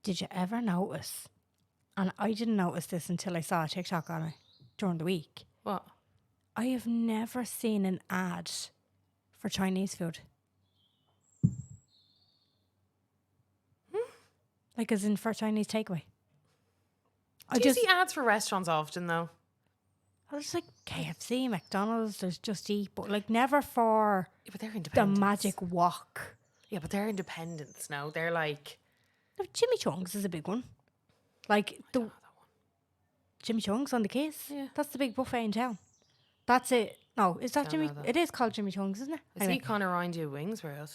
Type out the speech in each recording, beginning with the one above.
Did you ever notice, and I didn't notice this until I saw a TikTok on it during the week, What? I have never seen an ad for Chinese food. Like as in for Chinese takeaway. Do you see ads for restaurants often though? I was like KFC, McDonald's, there's Just Eat, but like never for Yeah, but they're the independents. magic wok. Yeah, but they're independents now. They're like... No, Jimmy Chung's is a big one. Like the Jimmy Chung's on the Keys. Yeah. That's the big buffet in town. That's it. No, is that Don't Jimmy? know that. It is called Jimmy Chung's, isn't it? Is he kind of around you wings world?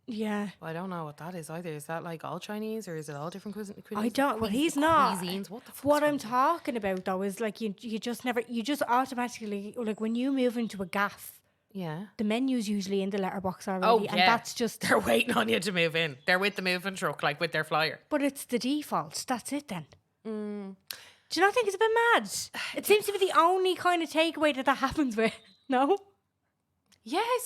Yeah. Well, I don't know what that is either. Is that like all Chinese or is it all different cuisines? I don't. Well, he's not. Cuisines? What the fuck? What I'm talking about though is like you just automatically, like when you move into a gaff, Yeah. the menu's usually in the letterbox already, Oh, and yeah. that's just. They're waiting on you to move in. They're with the moving truck, like with their flyer. But it's the default. That's it then. Do you not think it's a bit mad? It seems to be the only kind of takeaway that happens with. No. Yeah, I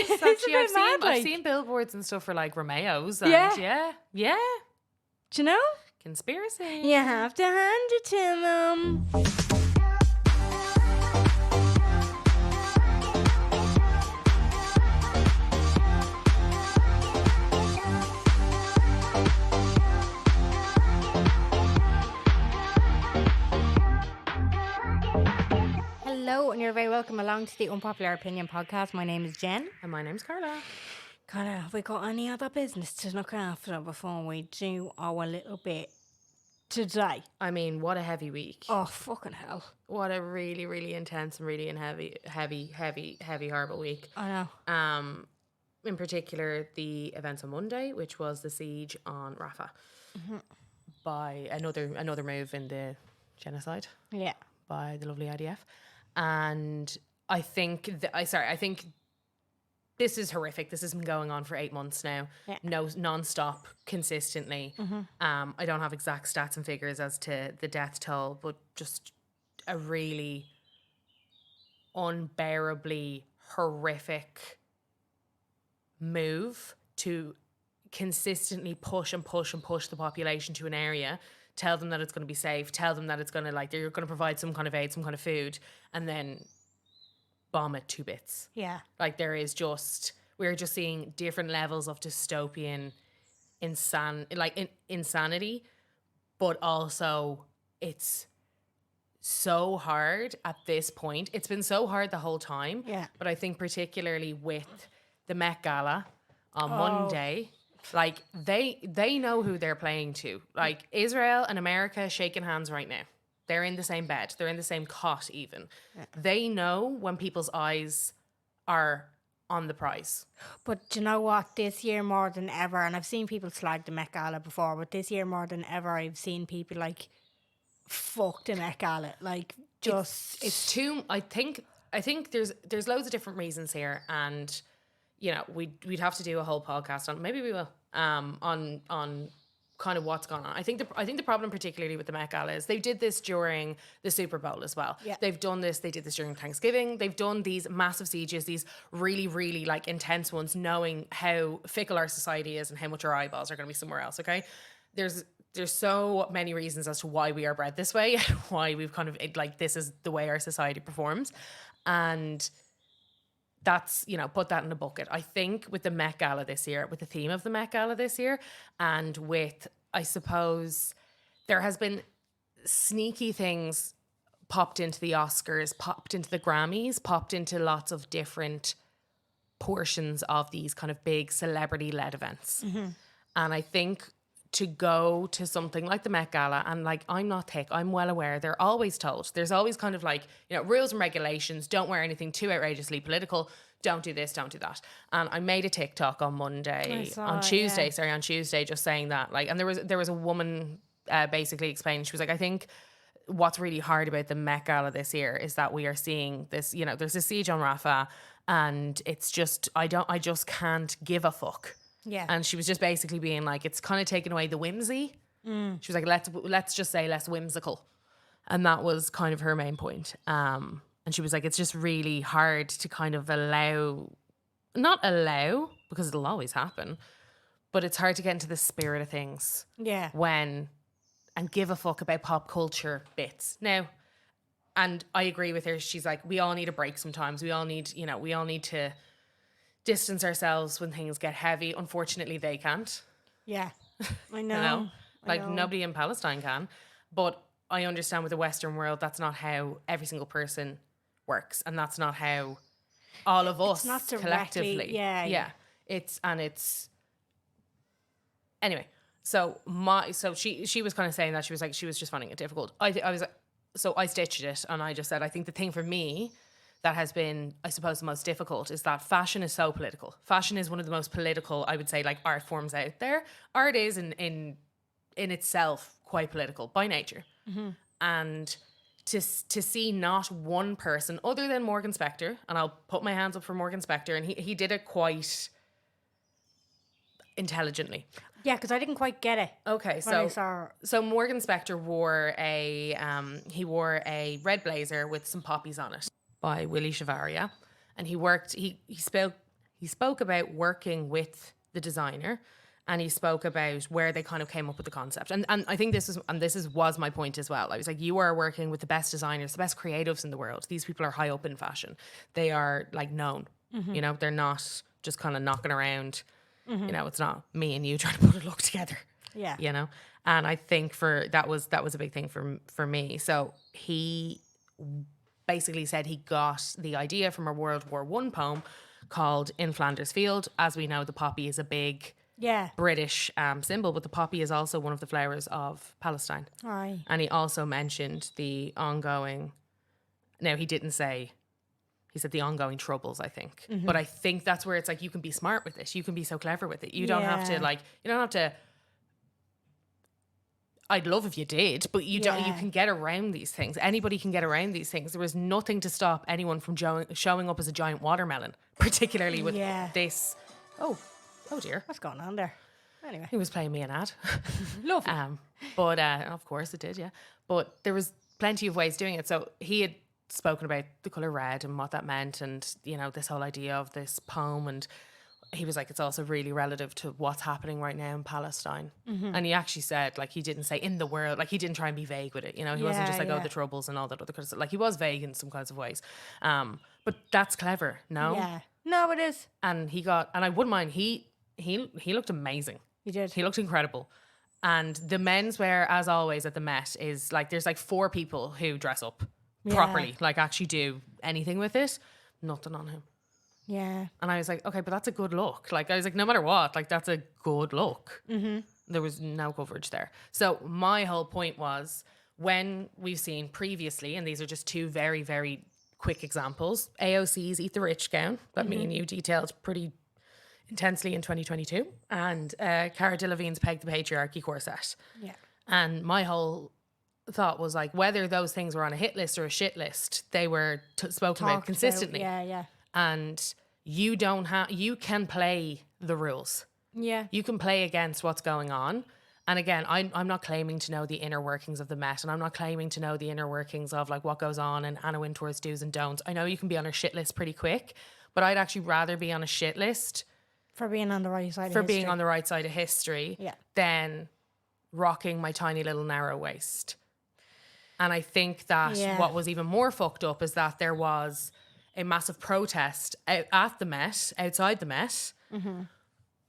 It's suppose. a Actually, bit mad, I've like. seen billboards and stuff for like Romeo's. And Yeah. yeah. Do you know? Conspiracy. You have to hand it to them. Hello, and you're very welcome along to the Unpopular Opinion podcast. My name is Jen. And my name's Carla. Carla, have we got any other business to look after before we do our little bit today? I mean, what a heavy week. Oh, fucking hell. What a really, really intense and really heavy, horrible week. I know. In particular, the events on Monday, which was the siege on Rafah by another move in the genocide Yeah. by the lovely IDF. And I think I think this is horrific. This has been going on for 8 months now. Yeah. No, non-stop, consistently. I don't have exact stats and figures as to the death toll, but just a really unbearably horrific move to consistently push the population to an area, tell them that it's going to be safe, tell them that it's going to, like, they're going to provide some kind of aid, some kind of food, and then bomb it to bits. Yeah. Like, we're just seeing different levels of dystopian insanity, but also it's so hard at this point. It's been so hard the whole time. Yeah. But I think particularly with the Met Gala on Monday, like they know who they're playing to. Like Israel and America shaking hands right now. They're in the same bed. They're in the same cot even. Yeah. They know when people's eyes are on the prize. But do you know what? This year more than ever, and I've seen people slag the Met Gala before, but this year more than ever, I've seen people like, fuck the Met Gala. Like, just... It's too... I think there's loads of different reasons here, and, you know, we'd have to do a whole podcast on... Maybe we will. On kind of what's gone on. I think the problem particularly with the Met Gala is they did this during the Super Bowl as well. Yeah. They did this during Thanksgiving. They've done these massive sieges, these really, really like intense ones, knowing how fickle our society is and how much our eyeballs are going to be somewhere else, okay? There's so many reasons as to why we are bred this way, why we've kind of, like, this is the way our society performs. And that's, you know, put that in a bucket. I think with the Met Gala this year, with the theme of the Met Gala this year, and with, I suppose, there has been sneaky things popped into the Oscars, popped into the Grammys, popped into lots of different portions of these kind of big celebrity-led events. Mm-hmm. And I think to go to something like the Met Gala, and like, I'm not thick, I'm well aware, they're always told, there's always kind of like, you know, rules and regulations, don't wear anything too outrageously political, don't do this, don't do that. And I made a TikTok on Tuesday, just saying that, like, and there was a woman basically explaining, she was like, I think what's really hard about the Met Gala this year is that we are seeing this, you know, there's a siege on Rafah, and it's just, I just can't give a fuck. Yeah. And she was just basically being like, it's kind of taken away the whimsy. She was like, let's just say less whimsical. And that was kind of her main point. And she was like, it's just really hard to kind of not allow, because it'll always happen, but it's hard to get into the spirit of things Yeah. and give a fuck about pop culture bits. Now, and I agree with her. She's like, we all need a break sometimes. We all need to distance ourselves when things get heavy. Unfortunately, they can't. Yeah. I know. You know? I know. Nobody in Palestine can. But I understand with the Western world, that's not how every single person works. And that's not how all of us not directly, collectively. yeah. It's anyway. So she was kind of saying that she was just finding it difficult. I was like, so I stitched it and I just said, I think the thing for me that has been, I suppose, the most difficult is that fashion is so political. Fashion is one of the most political, I would say, like art forms out there. Art is in itself quite political by nature. And to see not one person other than Morgan Spector, and I'll put my hands up for Morgan Spector, and he did it quite intelligently. Yeah, because I didn't quite get it. Okay, when I saw so Morgan Spector wore a red blazer with some poppies on it by Willie Chavaria, and he spoke about working with the designer, and he spoke about where they kind of came up with the concept. And I think this was my point as well. I was like, you are working with the best designers, the best creatives in the world. These people are high up in fashion. They are like known. You know, they're not just kind of knocking around. You know, it's not me and you trying to put a look together. Yeah. You know? And I think that was a big thing for me. So he basically said he got the idea from a World War I poem called In Flanders Field. As we know, the poppy is a big British symbol, but the poppy is also one of the flowers of Palestine. Aye. And he also mentioned the ongoing, now he didn't say, he said the ongoing troubles, I think. But I think that's where it's like, you can be smart with it. You can be so clever with it. You don't have to I'd love if you did, but you don't. You can get around these things. Anybody can get around these things. There was nothing to stop anyone from showing up as a giant watermelon, particularly with this. Oh dear. What's going on there? Anyway. He was playing me an ad. Lovely. But of course it did, yeah. But there was plenty of ways doing it. So he had spoken about the colour red and what that meant, and, you know, this whole idea of this poem, and he was like, it's also really relative to what's happening right now in Palestine. And he actually said, like, he didn't say in the world, like, he didn't try and be vague with it, you know. He wasn't just like, oh, the troubles and all that other kind of stuff. Like, he was vague in some kinds of ways. But that's clever, no? Yeah. No, it is. And I wouldn't mind, he looked amazing. He did. He looked incredible. And the menswear, as always, at the Met is like, there's like 4 people who dress up properly, like actually do anything with it. Nothing on him. Yeah. And I was like, okay, but that's a good look. Like, I was like, no matter what, like, that's a good look. There was no coverage there. So my whole point was, when we've seen previously, and these are just 2 very, very quick examples, AOC's Eat the Rich gown that me and you detailed pretty intensely in 2022, and Cara Delevingne's Peg the Patriarchy corset. Yeah. And my whole thought was like, whether those things were on a hit list or a shit list, they were spoken about consistently. Yeah. And you can play the rules. Yeah. You can play against what's going on. And again, I'm not claiming to know the inner workings of the Met, and I'm not claiming to know the inner workings of like what goes on in Anna Wintour's do's and don'ts. I know you can be on a shit list pretty quick, but I'd actually rather be on a shit list for being on the right side of history yeah. than rocking my tiny little narrow waist. And I think that what was even more fucked up is that there was a massive protest at the Met, outside the Met,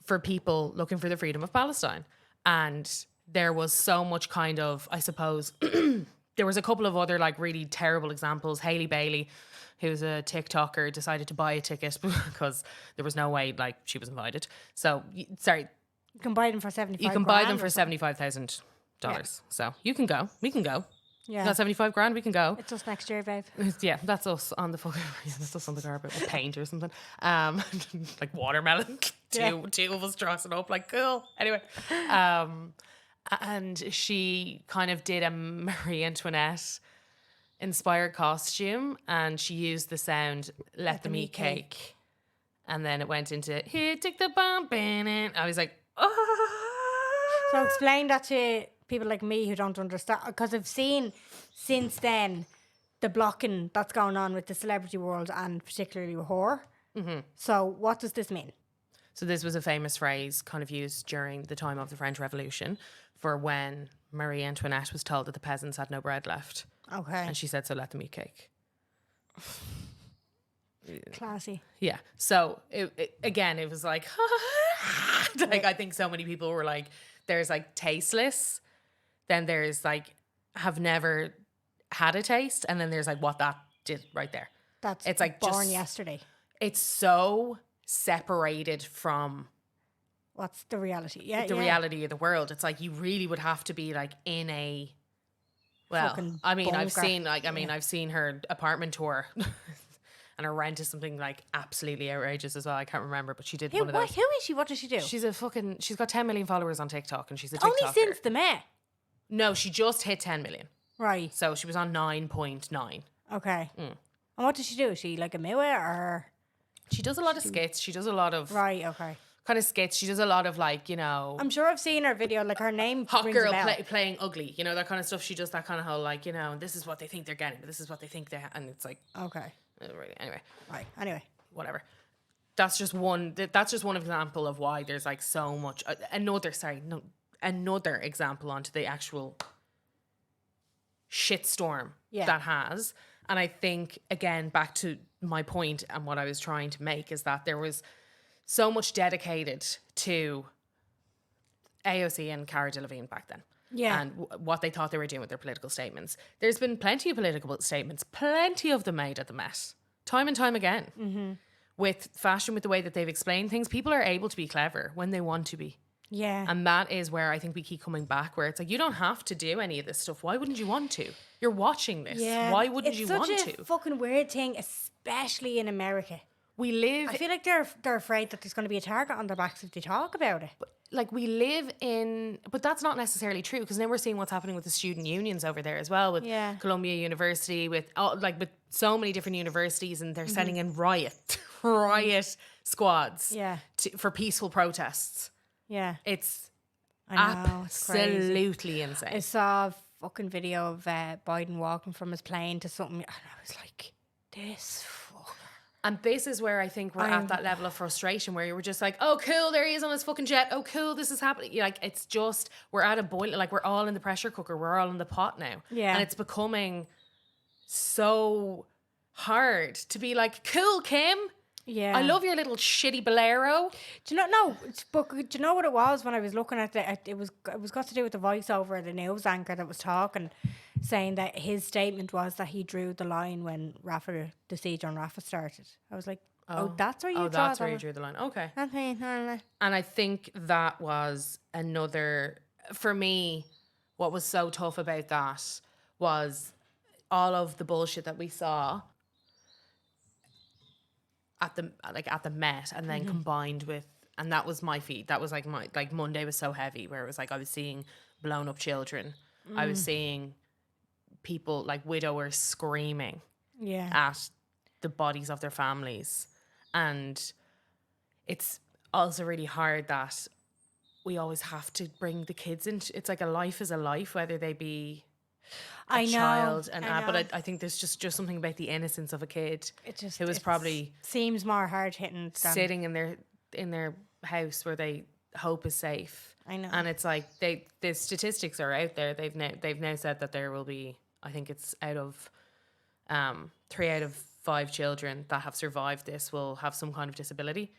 for people looking for the freedom of Palestine. And there was so much kind of, I suppose, there was a couple of other like really terrible examples. Hailey Bailey, who's a TikToker, decided to buy a ticket because there was no way like she was invited. So, sorry. You can buy them for $75,000. You can buy them for $75,000. Yeah. So you can go. We can go. Yeah. Got $75,000, we can go. It's us next year, babe. Yeah, that's us on the fucking, that's us on the carpet with paint or something. Like watermelon. Two of us dressing up, like, cool. Anyway. And she kind of did a Marie Antoinette inspired costume, and she used the sound, let them eat cake. And then it went into, here, take the bump in it. I was like, oh. So explain that to people like me who don't understand, because I've seen since then the blocking that's going on with the celebrity world and particularly with horror. So what does this mean? So this was a famous phrase kind of used during the time of the French Revolution for when Marie Antoinette was told that the peasants had no bread left. Okay. And she said, so let them eat cake. Classy. Yeah. So again, it was like, like I think so many people were like, there's like tasteless, then there's like have never had a taste, and then there's like what that did right there. It's like born just yesterday. It's so separated from What's the reality? Yeah, the reality of the world. It's like you really would have to be like in a Fucking I mean, I've bunker. I've seen her apartment tour. And her rent is something like absolutely outrageous as well. I can't remember, but she did one of those. Who is she? What does she do? She's got 10 million followers on TikTok, and she's a TikToker. Only since the Met. No, she just hit 10 million. Right. So she was on 9.9. Okay. And what does she do? Is she like a Miwa or? She does a lot of skits. She does a lot of Right. Okay. kind of skits. She does a lot of like, you know, I'm sure I've seen her video. Like her name. hot rings girl a bell. playing ugly. You know, that kind of stuff. She does that kind of whole like, you know, this is what they think they're getting, but this is what they think and it's like, Okay. really, anyway. Right. Anyway. Whatever. That's just one example of why there's like so much. Another example onto the actual shitstorm that has. And I think, again, back to my point and what I was trying to make is that there was so much dedicated to AOC and Cara Delevingne back then. Yeah. And what they thought they were doing with their political statements. There's been plenty of political statements, plenty of them made at the Met, time and time again. Mm-hmm. With fashion, with the way that they've explained things, people are able to be clever when they want to be. Yeah. And that is where I think we keep coming back, where it's like, you don't have to do any of this stuff. Why wouldn't you want to? You're watching this. Yeah. Why wouldn't you want It's such a to? fucking weird thing, especially in America. We live... I feel like they're afraid that there's going to be a target on their backs if they talk about it. Like we live in, but that's not necessarily true, because now we're seeing what's happening with the student unions over there as well, with Columbia University, with with so many different universities, and they're sending in riot squads for peaceful protests. Yeah. It's I know, it's absolutely insane. I saw a fucking video of Biden walking from his plane to something, and I was like, this fucker. And this is where I think we're at that level of frustration where you were just like, oh, cool, there he is on his fucking jet. Oh, cool, this is happening. Like, it's just, we're at a boil. Like, we're all in the pressure cooker. We're all in the pot now. Yeah. And it's becoming so hard to be like, cool, Kim. Yeah. I love your little shitty bolero. Do you know? No, but do you know what it was when I was looking at it was got to do with the voiceover of the news anchor that was talking, saying that his statement was that he drew the line when the siege on Rafah started. I was like, that's where you that's where you drew the line. Okay. And I think that was another, for me, what was so tough about that was all of the bullshit that we saw at the Met, and then combined with, and that was my feed. That was like Monday was so heavy, where it was like I was seeing blown up children. I was seeing people like widowers screaming at the bodies of their families. And it's also really hard that we always have to bring the kids into, it's like a life is a life, whether they be a child. But I think there's just something about the innocence of a kid who was probably seems more hard hitting, sitting in their house where they hope is safe. I know. And it's like the statistics are out there. They've now said that there will be, I think it's 3 out of 5 children that have survived this will have some kind of disability.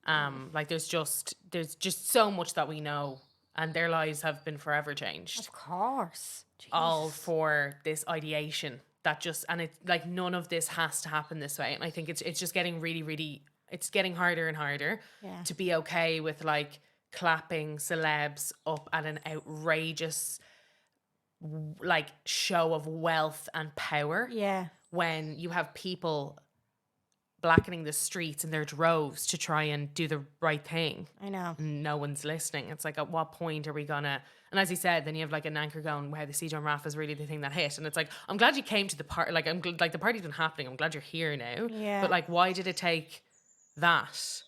Like there's just so much that we know, and their lives have been forever changed. Of course. Jeez. All for this ideation that just, and it's like none of this has to happen this way. And I think it's just getting really, really, it's getting harder and harder to be okay with like clapping celebs up at an outrageous like show of wealth and power. Yeah. When you have people blackening the streets in their droves to try and do the right thing. I know. No one's listening. It's like, at what point are we gonna, and as he said, then you have like an anchor going, wow, the siege on Rafah is really the thing that hit. And it's like, I'm glad you came to the party. Like, like the party's been happening. I'm glad you're here now. Yeah. But like, why did it take that?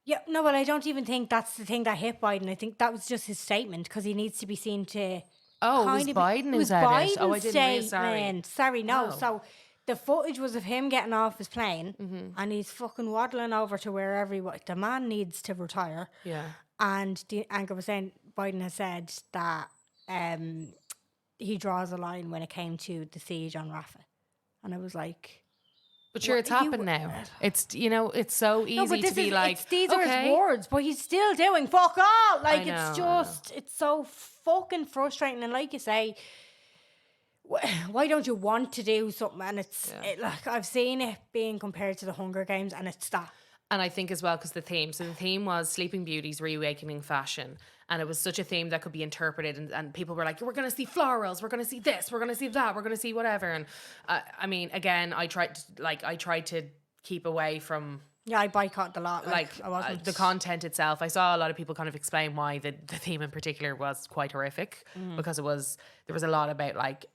Yeah, no, but I don't even think that's the thing that hit Biden. I think that was just his statement, because he needs to be seen to. Oh, it was Biden who said it. Oh, I didn't realize. Sorry, no. Oh. So the footage was of him getting off his plane, and he's fucking waddling over to wherever the man needs to retire. Yeah. And the anchor was saying Biden has said that he draws a line when it came to the siege on Rafah, and I was like, But sure, it's happened now. It's, you know, it's so easy to be like, these are his words, but he's still doing fuck all. Like, it's so fucking frustrating. And like you say, why don't you want to do something? And like, I've seen it being compared to the Hunger Games, and it's that. And I think as well, because the theme was Sleeping Beauty's reawakening fashion. And it was such a theme that could be interpreted. And people were like, we're going to see florals. We're going to see this. We're going to see that. We're going to see whatever. And I mean, again, I tried to keep away from... Yeah, I boycotted a lot. Like I wasn't... the content itself. I saw a lot of people kind of explain why the theme in particular was quite horrific. Because there was a lot about like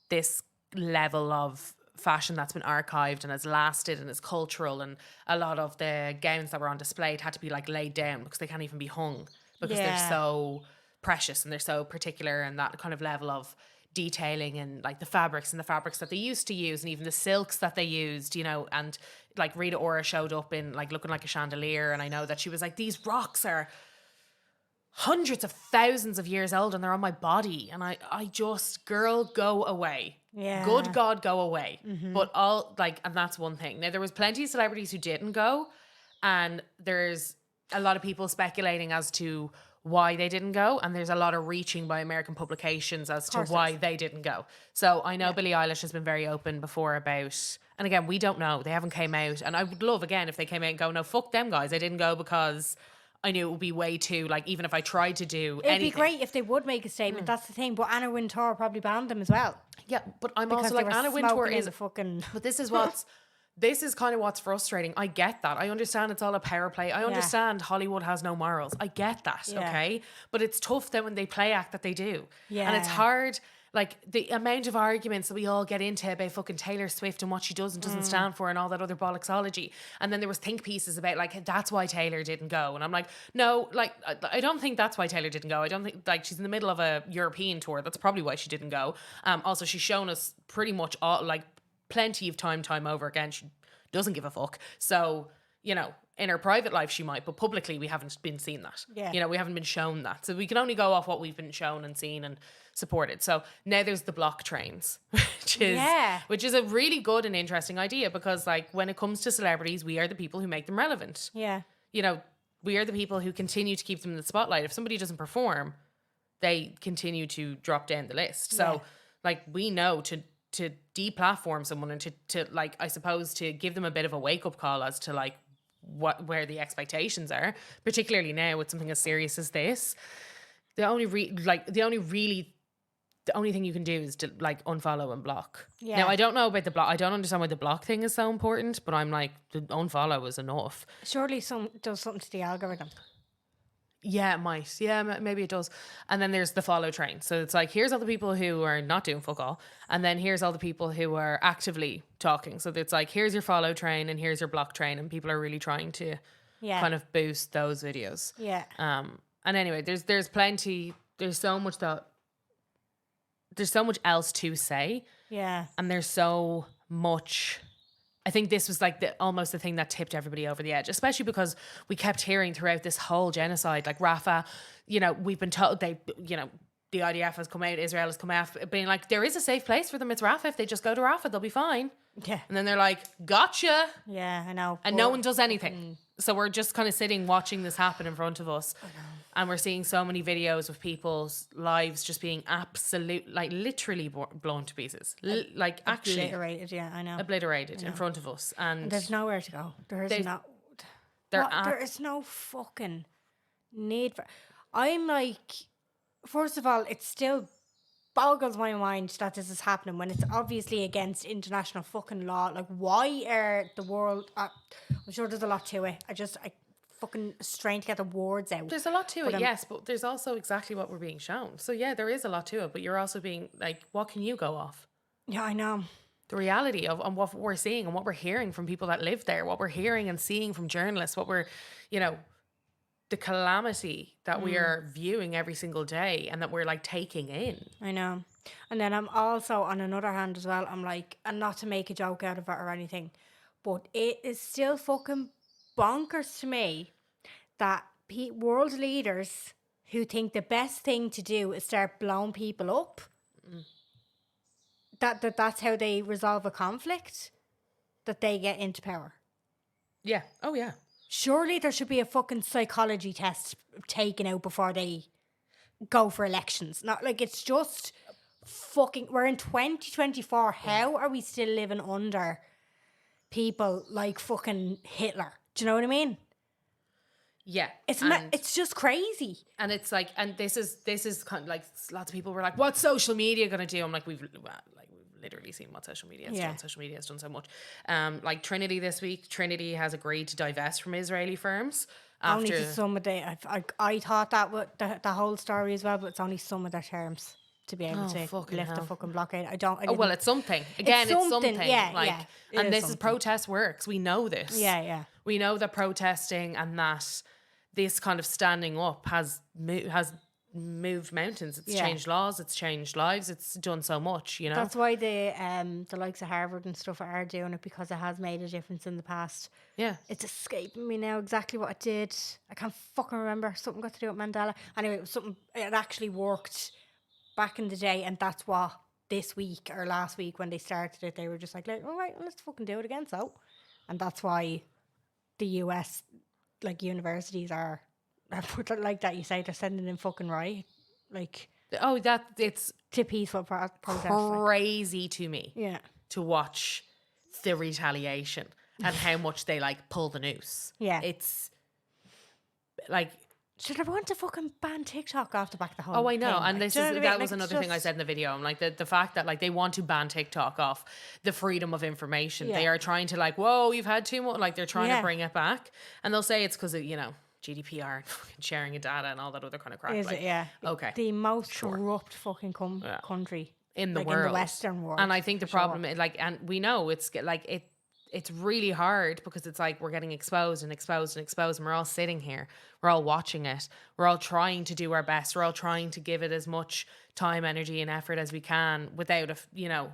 this level of fashion that's been archived and has lasted and is cultural, and a lot of the gowns that were on display had to be like laid down because they can't even be hung because they're so precious and they're so particular, and that kind of level of detailing and like the fabrics that they used to use, and even the silks that they used, you know. And like Rita Ora showed up in like looking like a chandelier, and I know that she was like, these rocks are hundreds of thousands of years old and they're on my body, and I just, girl, go away. Yeah. Good God, go away. But and that's one thing. Now, there was plenty of celebrities who didn't go, and there's a lot of people speculating as to why they didn't go, and there's a lot of reaching by American publications as to why they didn't go. So I know Billie Eilish has been very open before about, and again, we don't know. They haven't came out, and I would love, again, if they came out and go, no, fuck them guys. I didn't go because I knew it would be way too, like, even if I tried to do anything. It'd be great if they would make a statement. That's the thing. But Anna Wintour probably banned them as well. Yeah, but I'm Because also they like, were Anna Wintour smoking is the fucking... But this is kind of what's frustrating. I get that. I understand it's all a power play. I understand Hollywood has no morals. I get that, okay? But it's tough then when they play act that they do. Yeah. And it's hard, like, the amount of arguments that we all get into about fucking Taylor Swift and what she does and doesn't stand for and all that other bollocksology. And then there was think pieces about, like, that's why Taylor didn't go. And I'm like, no, like, I don't think that's why Taylor didn't go. I don't think, like, she's in the middle of a European tour. That's probably why she didn't go. Also, she's shown us pretty much all, like, plenty of time over again. She doesn't give a fuck. So, you know, in her private life she might, but publicly we haven't been seen that. Yeah. You know, we haven't been shown that. So we can only go off what we've been shown and seen and supported. So now there's the block trains, which is a really good and interesting idea, because like when it comes to celebrities, we are the people who make them relevant. Yeah. You know, we are the people who continue to keep them in the spotlight. If somebody doesn't perform, they continue to drop down the list. So like we know to deplatform someone and to like, I suppose, to give them a bit of a wake up call as to like where the expectations are, particularly now with something as serious as this. The only thing you can do is to like unfollow and block. Yeah. Now I don't know about the block. I don't understand why the block thing is so important, but I'm like, the unfollow is enough. Surely does something to the algorithm. Yeah, it might. Yeah, maybe it does. And then there's the follow train. So it's like, here's all the people who are not doing fuck all. And then here's all the people who are actively talking. So it's like, here's your follow train and here's your block train. And people are really trying to kind of boost those videos. Yeah. And anyway, there's plenty, there's so much else to say. Yeah. And there's so much... I think this was like almost the thing that tipped everybody over the edge, especially because we kept hearing throughout this whole genocide, like Rafah, you know, we've been told the IDF has come out, Israel has come out, being like, there is a safe place for them. It's Rafah. If they just go to Rafah, they'll be fine. Yeah. And then they're like, gotcha. Yeah, I know. And no one does anything. So we're just kind of sitting watching this happen in front of us. I know. And we're seeing so many videos of people's lives just being literally blown to pieces. Actually. Obliterated, yeah, I know. Obliterated in front of us. And there's nowhere to go. There is no fucking need for... I'm like, first of all, it still boggles my mind that this is happening when it's obviously against international fucking law. Like, why are the world... I'm sure there's a lot to it. I fucking strain to get the words out. There's a lot to it, yes, but there's also exactly what we're being shown. So yeah, there is a lot to it, but you're also being like, what can you go off? Yeah, I know. The reality of what we're seeing and what we're hearing from people that live there, what we're hearing and seeing from journalists, what we're, you know, the calamity that we are viewing every single day and that we're like taking in. I know. And then I'm also, on another hand as well, I'm like, and not to make a joke out of it or anything, but it is still fucking bonkers to me that world leaders who think the best thing to do is start blowing people up, that's how they resolve a conflict, that they get into power. Yeah. Oh, yeah. Surely there should be a fucking psychology test taken out before they go for elections. Not like it's just fucking. We're in 2024. How are we still living under people like fucking Hitler? Do you know what I mean? Yeah. It's just crazy. And it's like, and this is kind of like, lots of people were like, what's social media going to do? I'm like, we've literally seen what social media has done. Social media has done so much. Like Trinity this week, Trinity has agreed to divest from Israeli firms. Only to some of the, I thought that was the whole story as well, but it's only some of their terms to be able to lift the fucking blockade. Well, it's something. Again, it's something. Yeah, like, yeah. And this is protest works. We know this. Yeah, yeah. We know that protesting and that this kind of standing up has moved mountains. It's changed laws. It's changed lives. It's done so much, you know. That's why the likes of Harvard and stuff are doing it, because it has made a difference in the past. Yeah. It's escaping me now exactly what it did. I can't fucking remember. Something got to do with Mandela. Anyway, it was something, it actually worked back in the day, and that's what this week or last week when they started it, they were just like, all right, let's fucking do it again. So, and that's why the US, like, universities are like that. You say they're sending in fucking riot, like, It's to peaceful protest. crazy to me. Yeah. To watch the retaliation and how much they like pull the noose. Yeah. It's like, should I want to fucking ban TikTok off the back of the whole oh, I know. thing? And Like, this do you know is what I mean? that was Like, another thing I said in the video. I'm like, the fact that like they want to ban TikTok off the freedom of information. They Yeah. are trying to like, whoa, you've had too much. Like they're trying to Yeah. bring it back, and they'll say it's because of, you know, GDPR and fucking sharing of data and all that other kind of crap. Is like, it? Yeah. Okay. The most corrupt fucking country In the like, world, in the Western world. And I think the for sure. problem is like, and we know it's really hard because it's like we're getting exposed and exposed and exposed, and we're all sitting here, we're all watching it, we're all trying to do our best, we're all trying to give it as much time, energy, and effort as we can without you know.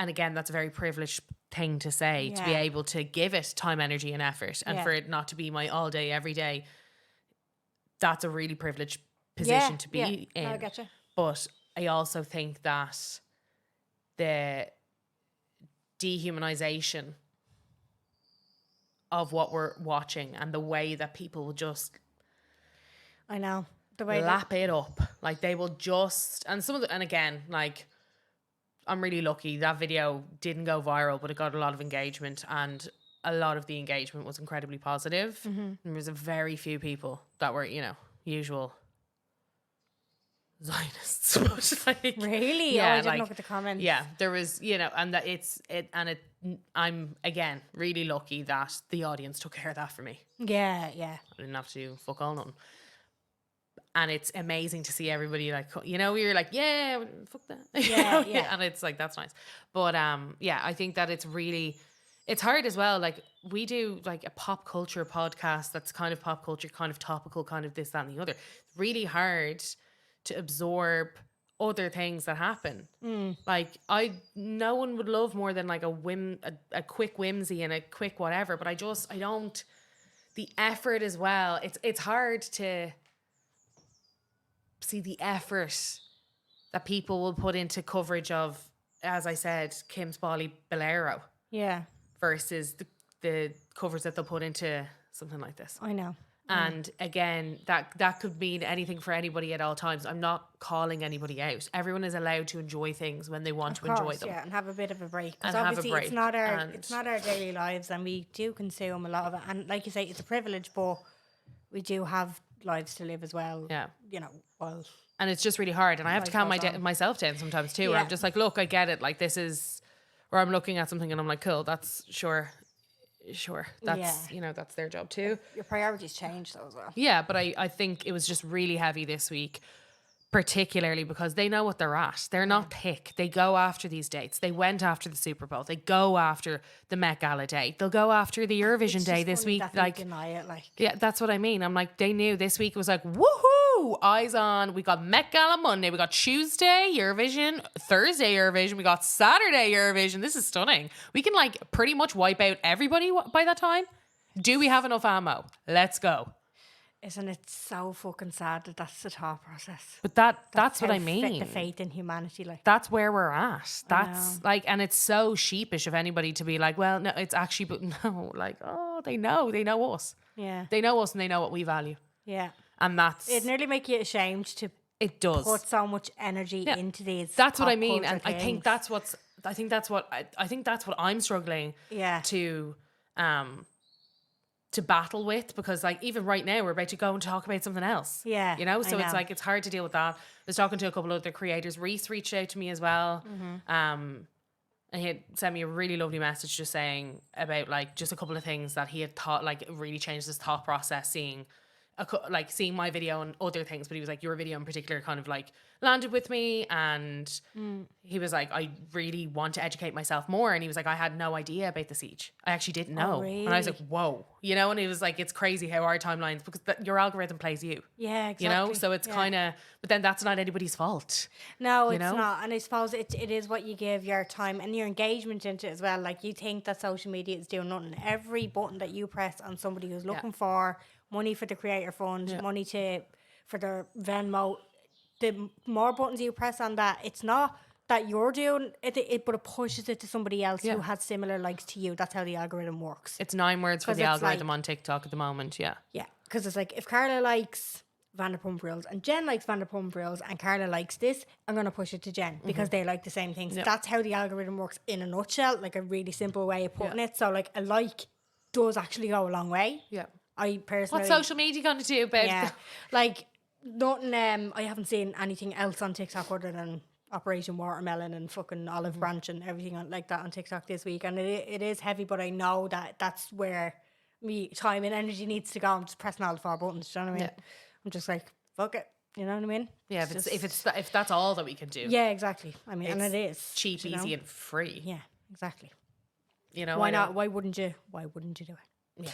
And again, that's a very privileged thing to say, to be Yeah. able to give it time, energy, and effort, and Yeah. for it not to be my all day, every day. That's a really privileged position to be in. No, I get you. But I also think that the dehumanization of what we're watching and the way that people will just I know. The way lap it up, like they will just, and some of the, and again, like I'm really lucky that video didn't go viral, but it got a lot of engagement, and a lot of the engagement was incredibly positive. And there was a very few people that were, you know, usual Zionists. But like, Really? yeah, Oh, I didn't like, look at the comments. yeah, there was, you know, and that I'm again really lucky that the audience took care of that for me. Yeah, yeah. I didn't have to do fuck all nothing. And it's amazing to see everybody like, you know, you're like, yeah, fuck that. You Yeah, know? yeah. And it's like, that's nice. But yeah, I think that it's hard as well. Like we do like a pop culture podcast that's kind of pop culture, kind of topical, kind of this, that, and the other. It's really hard to absorb other things that happen. Like no one would love more than like a quick whimsy and a quick whatever, but I don't, the effort as well. It's hard to see the effort that people will put into coverage of, as I said, Kim Spally Bolero Yeah. versus the covers that they'll put into something like this. I know. And again, that could mean anything for anybody at all times. I'm not calling anybody out. Everyone is allowed to enjoy things when they want to enjoy them. Yeah, and have a bit of a break. And Because have a obviously break, it's not our daily lives, and we do consume a lot of it. And like you say, it's a privilege, but we do have lives to live as well. Yeah. You know, well. And it's just really hard. And I have to calm Life goes on. myself down sometimes too. Where Yeah. I'm just like, look, I get it. Like this is where I'm looking at something and I'm like, cool, that's sure. That's, you know, that's their job too. Your priorities change though as well. Yeah, but I think it was just really heavy this week particularly because they know what they're at. They're not thick. They go after these dates. They went after the Super Bowl. They go after the Met Gala day. They'll go after the Eurovision day this week. Like, deny it, like, yeah, that's what I mean. I'm like, they knew this week was like, woohoo, eyes on. We got Met Gala Monday. We got Tuesday Eurovision, Thursday Eurovision. We got Saturday Eurovision. This is stunning. We can like pretty much wipe out everybody by that time. Do we have enough ammo? Let's go. isn't it so fucking sad that that's the thought process? But that's what how I mean. The faith in humanity, like, That's where we're at. That's like, and it's so sheepish of anybody to be like, well, no, it's actually, but no, like, oh, they know us. yeah, They know us and they know what we value. yeah. And that's, It nearly make you ashamed to it does. put so much energy into these. That's what I pop mean. culture And I think things. I think that's what I'm struggling Yeah. to battle with, because like even right now we're about to go and talk about something else. Yeah, You know? I So it's know. like, it's hard to deal with that. I was talking to a couple of other creators. Reese reached out to me as well. And he had sent me a really lovely message just saying about like just a couple of things that he had thought like really changed his thought process, seeing my video and other things, but he was like, your video in particular kind of like landed with me, and he was like, I really want to educate myself more, and he was like, I had no idea about the siege. I actually didn't know. And I was like, whoa, you know. And he was like, it's crazy how our timelines, because your algorithm plays you, Yeah, exactly. you know, so it's kind of, but then that's not anybody's fault. No, you it's know? not. And I suppose it is what you give your time and your engagement into it as well. Like, you think that social media is doing nothing. Every button that you press on somebody who's looking for money for the creator fund, money for their Venmo, the more buttons you press on that, it's not that you're doing it, but it pushes it to somebody else who has similar likes to you. That's how the algorithm works. It's 9 words for 'Cause the it's algorithm like- on TikTok at the moment. Yeah. Yeah, because it's like, if Carla likes Vanderpump Rules and Jen likes Vanderpump Rules and Carla likes this, I'm going to push it to Jen because they like the same things. That's how the algorithm works in a nutshell, like a really simple way of putting it. So like, a like does actually go a long way. Yeah. I personally... What's social media going to do about Yeah, like, nothing, I haven't seen anything else on TikTok other than Operation Watermelon and fucking Olive Branch and everything like that on TikTok this week. And it is heavy, but I know that that's where me time and energy needs to go. I'm just pressing all the 4 buttons, do you know what I mean? I'm just like, fuck it, you know what I mean? Yeah, if that's all that we can do. Yeah, exactly. I mean, and It's it is cheap, you know? easy, and free. Yeah, exactly. You know, Why not? Why wouldn't you do it? Yeah.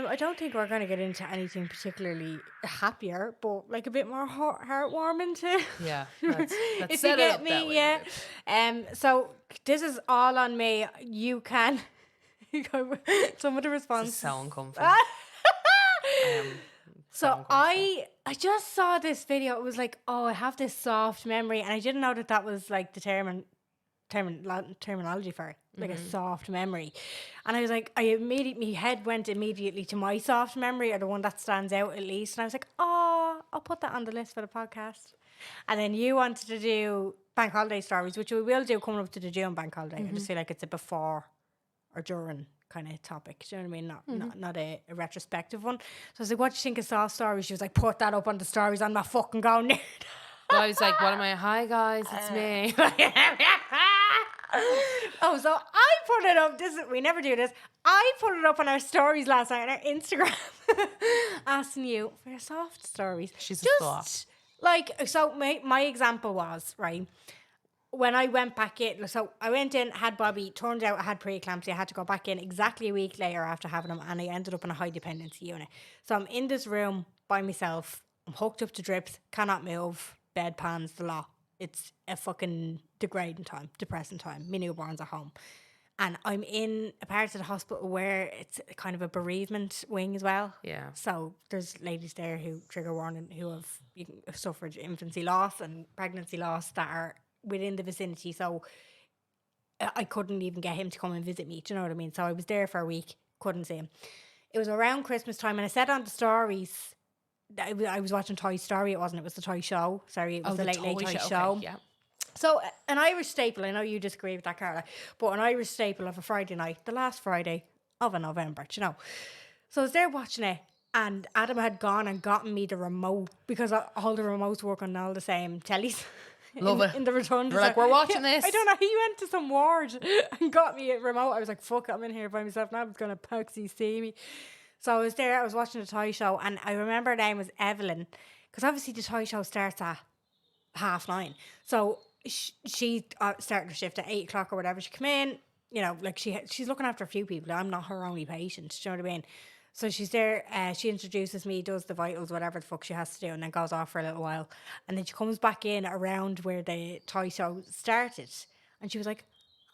I don't think we're going to get into anything particularly happier, but like a bit more heartwarming too. Yeah. Let's If you set it get up me, that way. yeah. So this is all on me. You can. Some of the response. So uncomfortable. So I just saw this video. It was like, oh, I have this soft memory, and I didn't know that was like the terminology for it, like a soft memory. And I was like, my head went immediately to my soft memory, or the one that stands out at least. And I was like, oh, I'll put that on the list for the podcast. And then you wanted to do bank holiday stories, which we will do coming up to the June bank holiday. I just feel like it's a before or during kind of topic. Do you know what I mean? Not a retrospective one. So I was like, what do you think of soft stories? She was like, put that up on the stories. I'm not fucking going near that. Well, I was like, what am I? Hi guys, it's me. Oh, so I put it up. We never do this. I put it up on our stories last night on our Instagram, asking you for your soft stories. She's just a soft. like, so. My example was, right, when I went back in. So I went in, had Bobby. Turned out I had preeclampsia. I had to go back in exactly a week later after having him, and I ended up in a high dependency unit. So I'm in this room by myself. I'm hooked up to drips. Cannot move. Bedpans, the lot. It's a fucking degrading time, depressing time. My newborn's at home. And I'm in a part of the hospital where it's kind of a bereavement wing as well. Yeah. So there's ladies there who, trigger warning, who have suffered infancy loss and pregnancy loss that are within the vicinity. So I couldn't even get him to come and visit me. Do you know what I mean? So I was there for a week, couldn't see him. It was around Christmas time, and I said on the stories, I was watching Toy Story. It wasn't. It was the Toy Show. Sorry, it was the Late Toy Show. Okay, yeah. So an Irish staple. I know you disagree with that, Carla, but an Irish staple of a Friday night, the last Friday of a November. Do you know? So I was there watching it, and Adam had gone and gotten me the remote, because all the remotes work on all the same tellies. Love it. In the rotunda. We're like, we're watching this. I don't know. He went to some ward and got me a remote. I was like, fuck it, I'm in here by myself now. I was going to Poxy see me. So I was there, I was watching the toy show, and I remember her name was Evelyn, because obviously the toy show starts at 9:30. So she started her shift at 8 o'clock or whatever. She come in, you know, like she's looking after a few people. I'm not her only patient. Do you know what I mean? So she's there. She introduces me, does the vitals, whatever the fuck she has to do, and then goes off for a little while. And then she comes back in around where the toy show started, and she was like,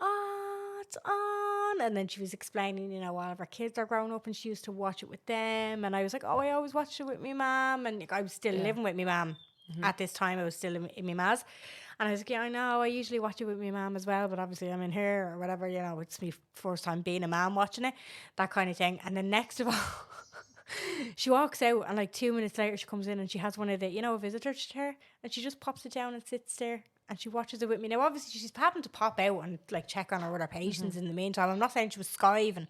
"Oh, it's on." And then she was explaining, you know, all of her kids are grown up, and she used to watch it with them. And I was like, "Oh, I always watched it with my mum," and I was still living with my mum. At this time, I was still in my ma's. And I was like, yeah, I know, I usually watch it with my mum as well, but obviously I'm in here or whatever, you know, it's my first time being a mum watching it, that kind of thing. And then next of all, she walks out, and like 2 minutes later, she comes in and she has one of the, you know, a visitor chair, and she just pops it down and sits there. And she watches it with me. Now, obviously, she's happened to pop out and like check on her with her patients in the meantime. I'm not saying she was skiving,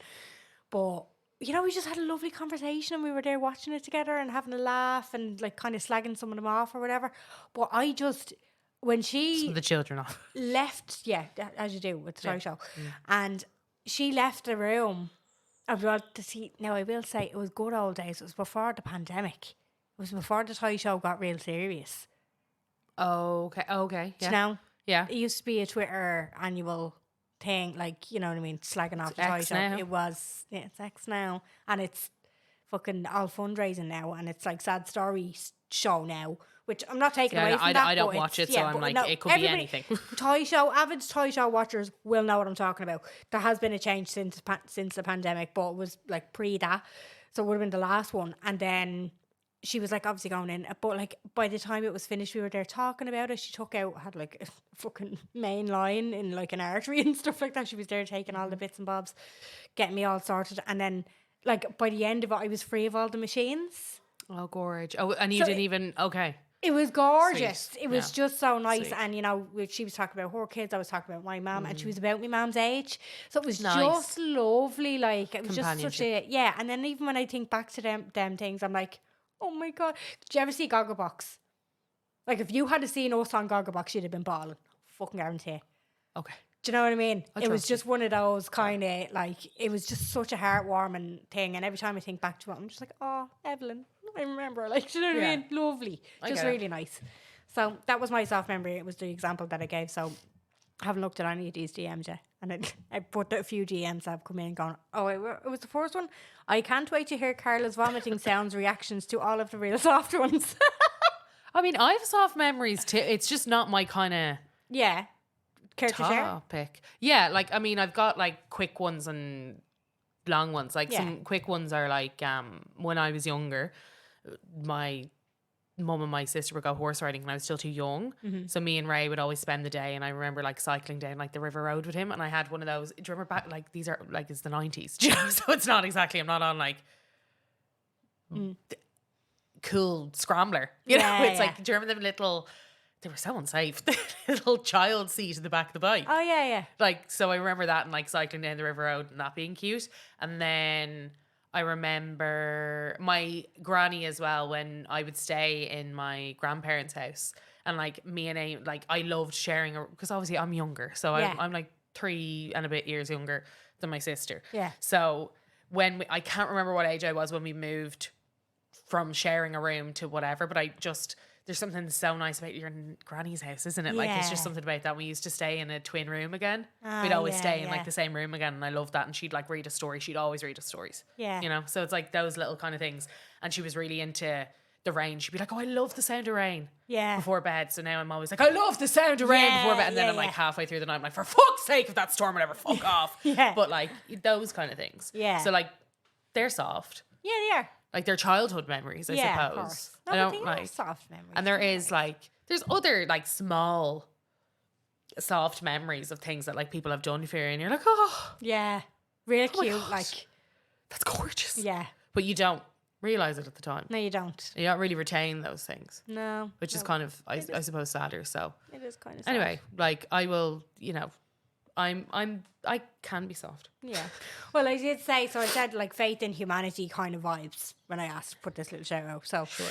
but you know, we just had a lovely conversation, and we were there watching it together and having a laugh and like kind of slagging some of them off or whatever. But I just, when she The children off. left, yeah, as you do with the toy show, and she left the room, I was to see. Now, I will say it was good old days. It was before the pandemic. It was before the toy show got real serious. Okay. Okay. Do Yeah. you know? Yeah. It used to be a Twitter annual thing, like, you know what I mean, slagging off the toy X show. now. It was, yeah, it's X now, and it's fucking all fundraising now, and it's like sad story show now, which I'm not taking Yeah, away no, from that. I don't but watch it's- it, so yeah, I'm but like, no, it could be everybody- anything. Toy show, avid toy show watchers will know what I'm talking about. There has been a change since the pandemic, but it was like pre that, so it would have been the last one, and then she was like obviously going in, but like by the time it was finished, we were there talking about it. She had like a fucking main line in like an artery and stuff like that. She was there taking all the bits and bobs, getting me all sorted, and then like by the end of it, I was free of all the machines. Oh, gorge. Oh, and you So didn't even. Okay. It was gorgeous. Sweet. It was Yeah. just so nice. Sweet. And, you know, she was talking about her kids. I was talking about my mum. And she was about my mum's age. So it was Nice. just lovely. Like, it was just such Companionship. a... Yeah. And then even when I think back to them things, I'm like, oh, my God. Did you ever see Gogglebox? Like, if you had seen us on Gogglebox, you'd have been bawling. Fucking guarantee. Okay. Do you know what I mean? It was trust you. just one of those kind of, like, it was just such a heartwarming thing. And every time I think back to it, I'm just like, oh, Evelyn. I remember. Like, do you know what I Yeah. mean? Lovely. Just get it. really nice. So that was my soft memory. It was the example that I gave. So I haven't looked at any of these DMs yet. And I put a few DMs that have come in and gone, oh, it was the first one. I can't wait to hear Carla's vomiting sounds reactions to all of the real soft ones. I mean, I have soft memories too. It's just not my kind of Yeah. Care to share? topic. Yeah, like I mean, I've got like quick ones and long ones. Like Yeah. some quick ones are like when I was younger, my mum and my sister would go horse riding, and I was still too young. So me and Ray would always spend the day, and I remember like cycling down like the river road with him, and I had one of those. Do you remember back like these are like it's the 90s, do you know? So it's not exactly. I'm not on like cool scrambler, you know. Yeah, It's yeah. like do you remember them little? They were so unsafe. The little child seat in the back of the bike. Oh, yeah, yeah. Like, so I remember that and like cycling down the river road and that being cute. And then I remember my granny as well when I would stay in my grandparents' house. And like me and Amy, like I loved sharing, because obviously I'm younger. So Yeah. I'm like 3 and a bit years younger than my sister. Yeah. So when I can't remember what age I was when we moved from sharing a room to whatever, but I just... There's something so nice about your granny's house, isn't it? Like, it's Yeah. just something about that. We used to stay in a twin room again. Ah, We'd always yeah, stay in yeah. like the same room again, and I loved that. And she'd like read a story. She'd always read us stories. Yeah. You know? So it's like those little kind of things. And she was really into the rain. She'd be like, oh, I love the sound of rain. Yeah. Before bed. So now I'm always like, I love the sound of rain Yeah, before bed. And then yeah, I'm like yeah. halfway through the night, I'm like, for fuck's sake, if that storm would ever fuck off. Yeah. But like those kind of things. Yeah. So like they're soft. Yeah, they are. Like they're childhood memories, I Yeah, of suppose. course. No, I but don't they are like soft memories. and there is like there's other like small soft memories of things that like people have done for you and you're like, oh, Yeah. Real my cute. God. Like, that's gorgeous. yeah. But you don't realise it at the time. No, you don't. You don't really retain those things. No. Which is no. kind of I suppose sadder. So It is kind of anyway, like I will, you know, I can be soft. Yeah. Well, I did say, so I said like faith in humanity kind of vibes when I asked to put this little shout out. So, Sure.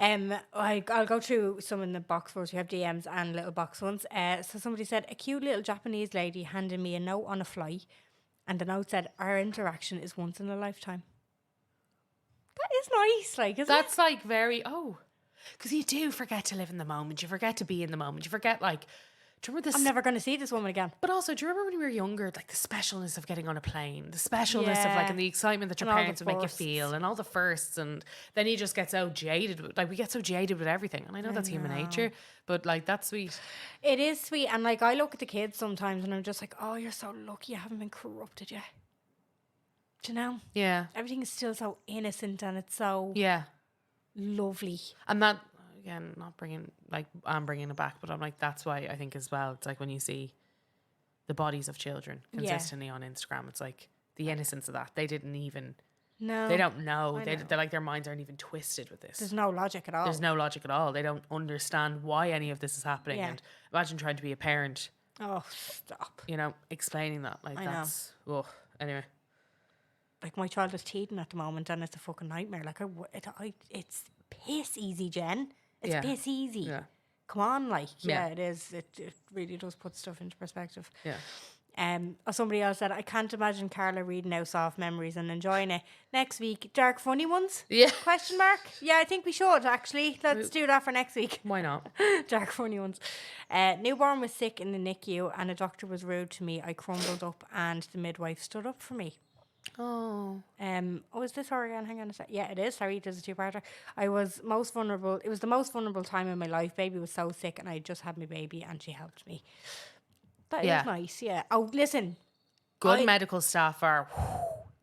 I'll go through some in the box first. We have DMs and little box ones. So somebody said, a cute little Japanese lady handed me a note on a fly. And the note said, our interaction is once in a lifetime. is nice, like, isn't That's like very, because you do forget to live in the moment. You forget to be in the moment. You forget, like, do you remember it? this? I'm never going to see this woman again. But also, do you remember when we were younger, like the specialness of getting on a plane, the specialness of like, Yeah. and the excitement that your And all the parents would make you firsts. feel, and all the firsts, and then you just get so jaded. Like we get so jaded with everything, and I know that's human nature, but like that's sweet. It is sweet. And like, I look at the kids sometimes and I'm just like, oh, you're so lucky you haven't been corrupted yet. Do you know? Yeah, Everything is still so innocent and it's so yeah, lovely. and that again, not bringing like I'm bringing it back, but I'm like that's why I think as well. It's like when you see the bodies of children consistently on Instagram, it's like the innocence of that. They didn't even. No. They don't know. I They're know. like their minds aren't even twisted with this. There's no logic at all. There's no logic at all. They don't understand why any of this is happening. Yeah. And imagine trying to be a parent, Oh, stop. you know, explaining that. Like I know. that's anyway. Like, my child is teething at the moment and it's a fucking nightmare. Like, it's piss easy, Jen. It's Yeah. piss easy. Yeah. Come on, like, yeah, Yeah. it is. It really does put stuff into perspective. Yeah. Or somebody else said, I can't imagine Carla reading out Soft Memories and enjoying it. Next week, dark funny ones? Yeah. Question mark? Yeah, I think we should, actually. Let's do that for next week. Why not? Dark funny ones. Newborn was sick in the NICU and a doctor was rude to me. I crumbled up and the midwife stood up for me. Oh. Is this her again? Hang on a sec. Yeah, it is. Sorry, there's a two-parter. I was most vulnerable. It was the most vulnerable time in my life. Baby was so sick and I just had my baby and she helped me. That Yeah. is nice, yeah. Oh, listen. Good medical staff are.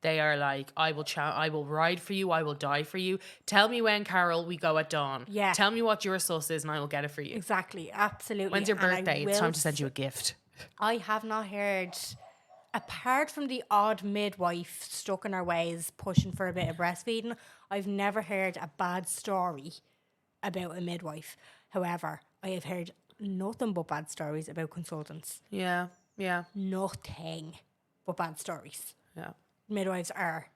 They are like, I will ride for you. I will die for you. Tell me when, Carol, we go at dawn. Yeah. Tell me what your sus is and I will get it for you. Exactly, absolutely. When's your And I birthday? It's will time to send you a gift. I have not heard, apart from the odd midwife stuck in our ways pushing for a bit of breastfeeding, I've never heard a bad story about a midwife. However, I have heard nothing but bad stories about consultants. Yeah. Yeah. Nothing but bad stories. Yeah. Midwives are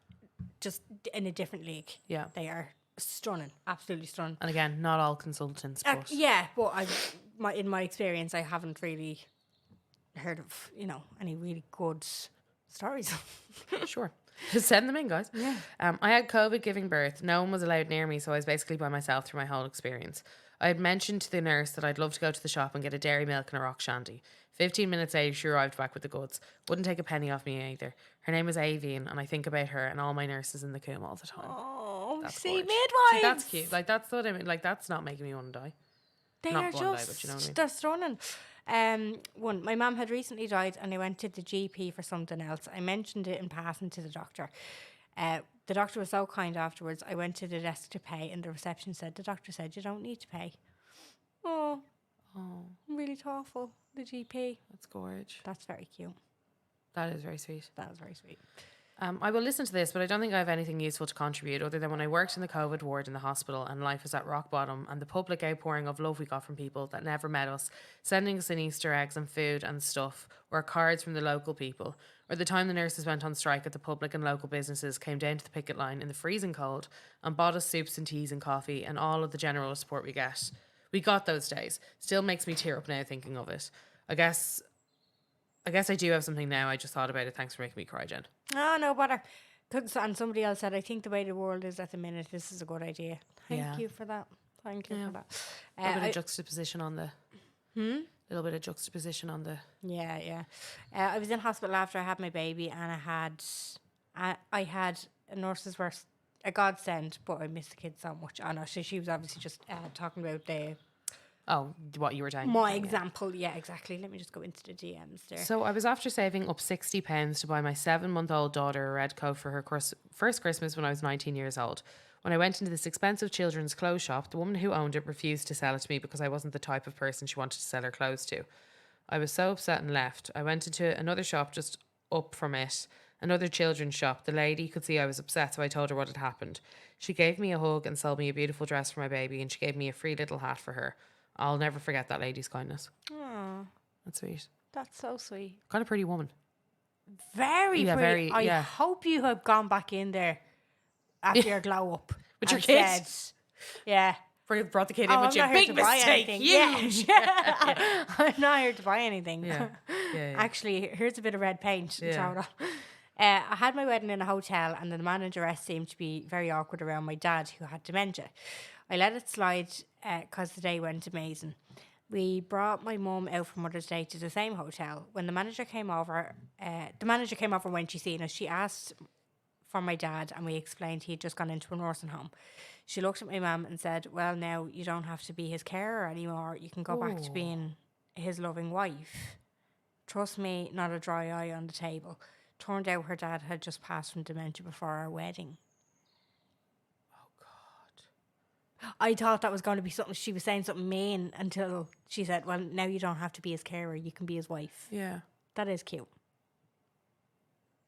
just in a different league. Yeah. They are stunning, absolutely stunning. And again, not all consultants, but Yeah, but in my experience, I haven't really heard of, any really good stories. sure. Send them in, guys. Yeah. I had COVID giving birth. No one was allowed near me, so I was basically by myself through my whole experience. I had mentioned to the nurse that I'd love to go to the shop and get a dairy milk and a rock shandy. 15 minutes later, she arrived back with the goods. Wouldn't take a penny off me either. Her name was Avian, and I think about her and all my nurses in the coombe all the time. Oh, That's see, gorgeous. midwives. See, that's cute. Like, that's what I mean. Like, that's not making me want to die. They Not are one just, day, but you know what I mean. they're stunning. My mum had recently died and I went to the GP for something else. I mentioned it in passing to the doctor. The doctor was so kind afterwards. I went to the desk to pay and the reception said, the doctor said, you don't need to pay. Oh, really thoughtful, the GP. That's gorgeous. That's very cute. That is very sweet. That was very sweet. I will listen to this, but I don't think I have anything useful to contribute other than when I worked in the COVID ward in the hospital and life was at rock bottom and the public outpouring of love we got from people that never met us, sending us in Easter eggs and food and stuff, or cards from the local people, or the time the nurses went on strike at the public and local businesses came down to the picket line in the freezing cold and bought us soups and teas and coffee and all of the general support we get. We got those days. Still makes me tear up now thinking of it. I guess I do have something now. I just thought about it. Thanks for making me cry, Jen. Oh, no bother. And somebody else said, I think the way the world is at the minute, this is a good idea. Thank you for that. Thank you for that. A little bit of juxtaposition on the... Little bit of juxtaposition on the... Yeah. I was in hospital after I had my baby and I had nurses were a godsend, but I missed the kid so much. I know she was obviously just talking about what you were saying. my example. Yeah, exactly. Let me just go into the DMs there. So I was after saving up £60 to buy my 7-month-old daughter a red coat for her first Christmas when I was 19 years old. When I went into this expensive children's clothes shop, the woman who owned it refused to sell it to me because I wasn't the type of person she wanted to sell her clothes to. I was so upset and left. I went into another shop just up from it, another children's shop. The lady could see I was upset, so I told her what had happened. She gave me a hug and sold me a beautiful dress for my baby, and she gave me a free little hat for her. I'll never forget that lady's kindness. Oh, That's sweet. that's so sweet. Kind of pretty woman. Very Yeah, pretty. very, I hope you have gone back in there after your glow up. With your and kid? said, yeah. Brought the kid in I'm with you. not here Big to buy mistake. anything. Huge. Yeah. I'm not here to buy anything. Yeah. Actually, here's a bit of red paint. Yeah. Throw it I had my wedding in a hotel, and the manageress seemed to be very awkward around my dad, who had dementia. I let it slide because the day went amazing. We brought my mum out for Mother's Day to the same hotel. When the manager came over when she seen us. She asked for my dad, and we explained he had just gone into a nursing home. She looked at my mum and said, well, now you don't have to be his carer anymore. You can go back to being his loving wife. Trust me, not a dry eye on the table. Turned out her dad had just passed from dementia before our wedding. I thought that was going to be something, she was saying something mean until she said, well, now you don't have to be his carer, you can be his wife. Yeah. That is cute.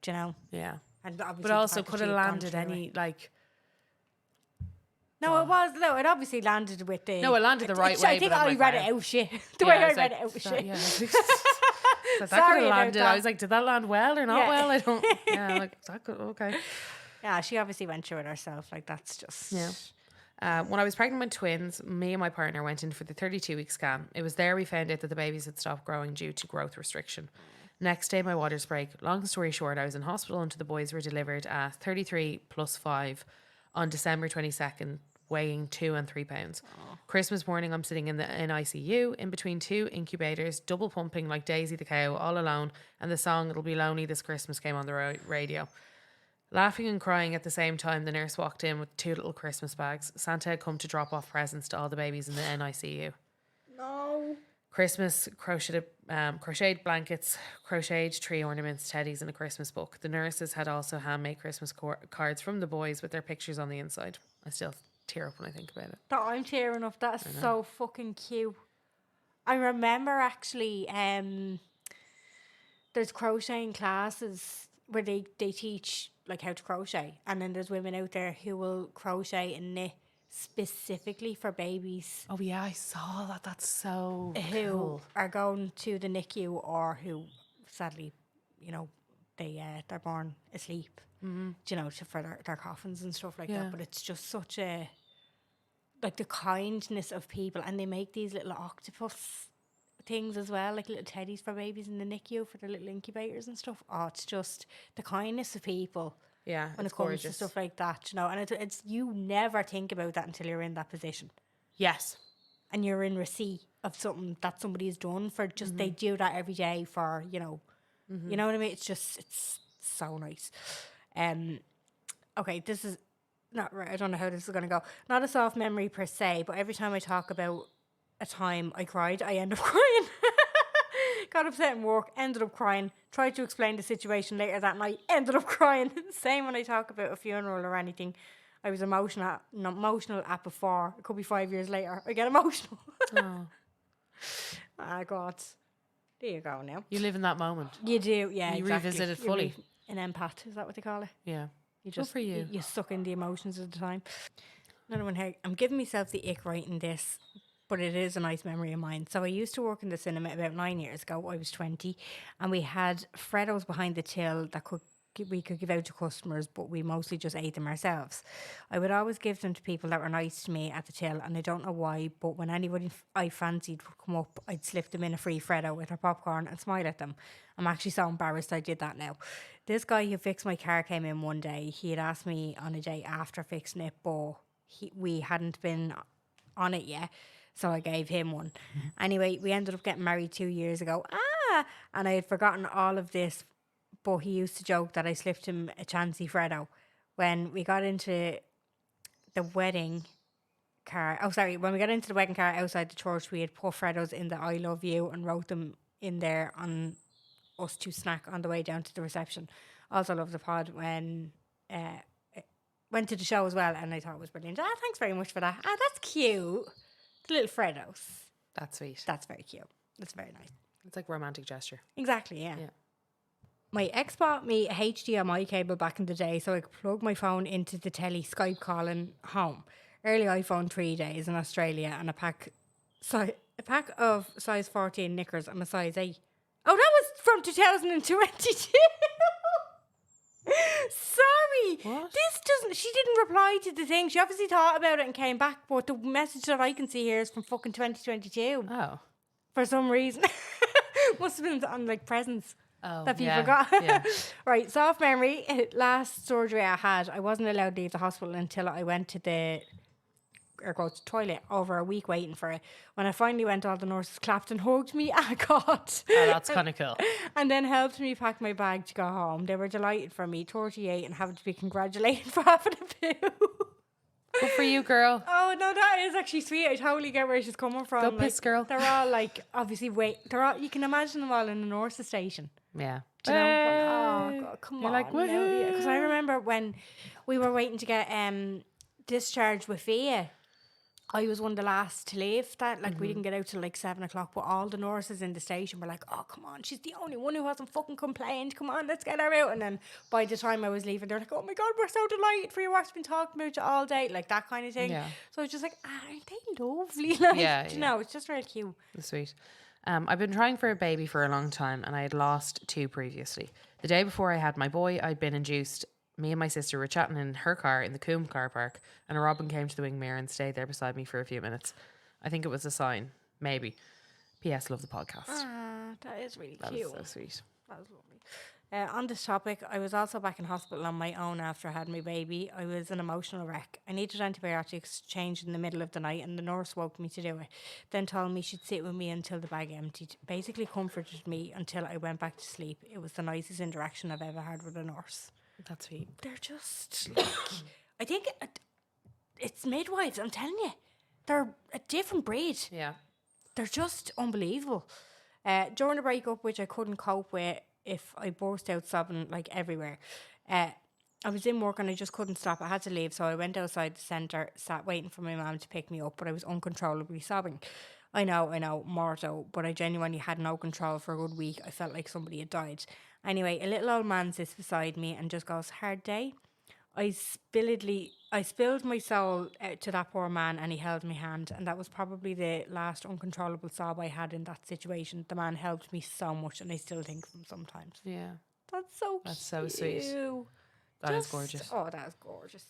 Do you know? Yeah. And obviously But also, could have landed any, like... No, it obviously landed with the... No, it landed the right way. I think but I'm I like, read wow. it out shit. The way I read it out was that- shit. Yeah. That Sorry could have about landed. that. I was like, did that land well or not Yeah. well? I don't... Yeah, like, that could... Okay. Yeah, she obviously went through it herself. Like, that's just... Yeah. When I was pregnant with twins, me and my partner went in for the 32-week scan. It was there we found out that the babies had stopped growing due to growth restriction. Next day, my waters break. Long story short, I was in hospital until the boys were delivered at 33 plus 5 on December 22nd, weighing 2 and 3 pounds. Christmas morning, I'm sitting in ICU in between 2 incubators, double pumping like Daisy the cow, all alone, and the song "It'll Be Lonely This Christmas" came on the radio. Laughing and crying at the same time, the nurse walked in with 2 little Christmas bags. Santa had come to drop off presents to all the babies in the NICU. No. Christmas crocheted blankets, crocheted tree ornaments, teddies, and a Christmas book. The nurses had also handmade Christmas cards from the boys with their pictures on the inside. I still tear up when I think about it. That I'm tearing up. That's so fucking cute. I remember actually there's crocheting classes where they teach like how to crochet, and then there's women out there who will crochet and knit specifically for babies Oh yeah, I saw that. That's so who cool. are going to the NICU or who sadly, you know, they're born asleep. Mm-hmm. You know, for their coffins and stuff like that. But it's just such a like the kindness of people, and they make these little octopus things as well, like little teddies for babies in the NICU for their little incubators and stuff. Oh, it's just the kindness of people. Yeah, When it's it comes gorgeous. to stuff like that, you know, and it's you never think about that until you're in that position, Yes. and you're in receipt of something that somebody has done for just they do that every day for you know what I mean. It's so nice. Okay, this is not right. I don't know how this is gonna go. Not a soft memory per se, but every time I talk about a time I cried, I end up crying. Got upset in work, ended up crying. Tried to explain the situation later that night, ended up crying. Same when I talk about a funeral or anything. I was emotional at before. It could be 5 years later. I get emotional. Oh. Ah, God. There you go now. You live in that moment. You do, yeah. You exactly. revisit it You fully. an empath, is that what they call it? Yeah. You Good just for you. You suck in the emotions at the time. Another one here. I'm giving myself the ick writing this, but it is a nice memory of mine. So I used to work in the cinema about 9 years ago. I was 20, and we had Freddos behind the till that we could give out to customers, but we mostly just ate them ourselves. I would always give them to people that were nice to me at the till, and I don't know why, but when anybody I fancied would come up, I'd slip them in a free Freddo with their popcorn and smile at them. I'm actually so embarrassed I did that now. This guy who fixed my car came in one day. He had asked me on a day after fixing it, but we hadn't been on it yet. So I gave him one. Anyway, we ended up getting married 2 years ago. And I had forgotten all of this, but he used to joke that I slipped him a Chansey Freddo. When we got into the wedding car, when we got into the wedding car outside the church, we had put Freddos in the I love you and wrote them in there on us to snack on the way down to the reception. Also love the pod when went to the show as well, and I thought it was brilliant. Thanks very much for that. That's cute. The little Freddos. That's sweet. That's very cute. That's very nice. It's like romantic gesture. Exactly, yeah. Yeah. My ex bought me a HDMI cable back in the day so I could plug my phone into the telly Skype calling home. Early iPhone 3 days in Australia, and a pack of size 14 knickers and a size 8. Oh, that was from 2022. Sorry. What? She didn't reply to the thing. She obviously thought about it and came back, but the message that I can see here is from fucking 2022. Oh. For some reason. Must have been on like presents. that people yeah, got. yeah. Right, soft memory. Last surgery I had, I wasn't allowed to leave the hospital until I went to the toilet over a week waiting for it. When I finally went, all the nurses clapped and hugged me. Ah, God. Oh, that's kind of cool. And then helped me pack my bag to go home. They were delighted for me, 38, and having to be congratulated for having a poo. Good for you, girl. Oh no, that is actually sweet. I totally get where she's coming from. Go piss, girl. They're all like, obviously, they're all. You can imagine them all in the nurse's station. Yeah. Do you know? Oh God, come You're on. like, woohoo. Because I remember when we were waiting to get discharged with Fia. I was one of the last to leave that. Like, we didn't get out till like 7 o'clock, but all the nurses in the station were like, oh, come on, she's the only one who hasn't fucking complained. Come on, let's get her out. And then by the time I was leaving, they're like, oh my God, we're so delighted for your work's been talking about you all day. Like, that kind of thing. Yeah. So I was just like, aren't they lovely? Like, Yeah, you know, it's just really cute. That's sweet. I've been trying for a baby for a long time, and I had lost 2 previously. The day before I had my boy, I'd been induced. Me and my sister were chatting in her car in the Coombe car park, and a robin came to the wing mirror and stayed there beside me for a few minutes. I think it was a sign, maybe. P.S. Love the podcast. Ah, that is really That cute. was so sweet. That was lovely. On this topic, I was also back in hospital on my own after I had my baby. I was an emotional wreck. I needed antibiotics changed in the middle of the night, and the nurse woke me to do it. Then told me she'd sit with me until the bag emptied. Basically comforted me until I went back to sleep. It was the nicest interaction I've ever had with a nurse. That's sweet. They're just like, I think it's midwives. I'm telling you, they're a different breed. Yeah. They're just unbelievable. During the breakup, which I couldn't cope with if I burst out sobbing like everywhere, I was in work and I just couldn't stop. I had to leave, so I went outside the centre, sat waiting for my mum to pick me up, but I was uncontrollably sobbing. I know, mortal, but I genuinely had no control for a good week. I felt like somebody had died. Anyway, a little old man sits beside me and just goes, hard day. I spilled my soul out to that poor man, and he held my hand, and that was probably the last uncontrollable sob I had in that situation. The man helped me so much, and I still think of him sometimes. Yeah. That's so cute. That's so sweet. That is gorgeous. Oh, that is gorgeous.